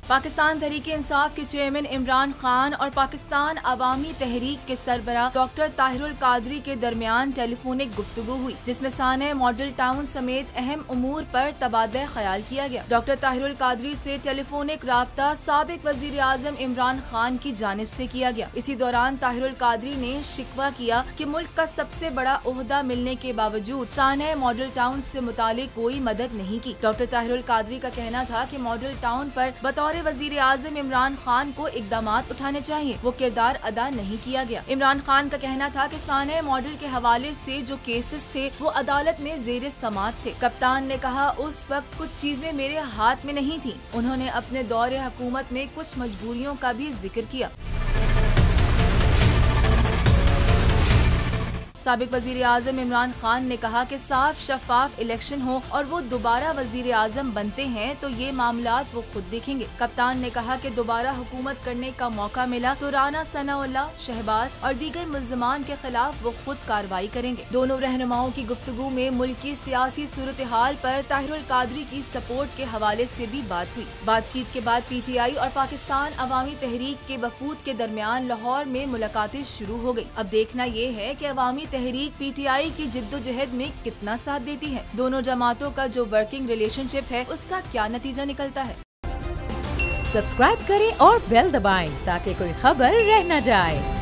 पाकिस्तान तहरीक इंसाफ के चेयरमैन इमरान खान और पाकिस्तान अवामी तहरीक के सरबराह डॉक्टर ताहिरुल कादरी के दरमियान टेलीफोनिक गुफ्तगू हुई, जिसमें साने मॉडल टाउन समेत अहम उमूर पर तबादला ख्याल किया गया। डॉक्टर ताहिरुल कादरी से टेलीफोनिक राब्ता साबिक वजीर आजम इमरान खान की जानिब से किया गया। इसी दौरान ताहिरुल कादरी ने शिकवा किया कि मुल्क का सबसे बड़ा ओहदा मिलने के बावजूद साने मॉडल टाउन से मुतालिक कोई मदद नहीं की। डॉक्टर ताहिरुल कादरी का कहना था कि मॉडल टाउन पर बतौर वजीर आजम इमरान खान को इकदामात उठाने चाहिए, वो किरदार अदा नहीं किया गया। इमरान खान का कहना था कि साने मॉडल के हवाले से जो केसेस थे वो अदालत में जेर समात थे। कप्तान ने कहा उस वक्त कुछ चीजें मेरे हाथ में नहीं थी। उन्होंने अपने दौरे हुकूमत में कुछ मजबूरियों का भी जिक्र किया। साबिक वजीर आजम इमरान खान ने कहा कि साफ शफाफ इलेक्शन हो और वो दोबारा वजीर आजम बनते हैं तो ये मामलात वो खुद देखेंगे। कप्तान ने कहा कि दोबारा हुकूमत करने का मौका मिला तो राना सनाउल्लाह, शहबाज और दीगर मुल्ज़िमान के खिलाफ वो खुद कार्रवाई करेंगे। दोनों रहनुमाओं की गुफ्तगू में मुल्क की सियासी सूरत हाल पर ताहिरुल कादरी की सपोर्ट के हवाले से भी बात हुई। बातचीत के बाद PTI और पाकिस्तान अवामी तहरीक के वफूद के दरमियान लाहौर में मुलाकातें शुरू हो गयी। अब देखना ये है कि अवामी तहरीक PTI की जिद्दोजहद में कितना साथ देती है। दोनों जमातों का जो वर्किंग रिलेशनशिप है उसका क्या नतीजा निकलता है। सब्सक्राइब करें और बेल दबाएं ताकि कोई खबर रह न जाए।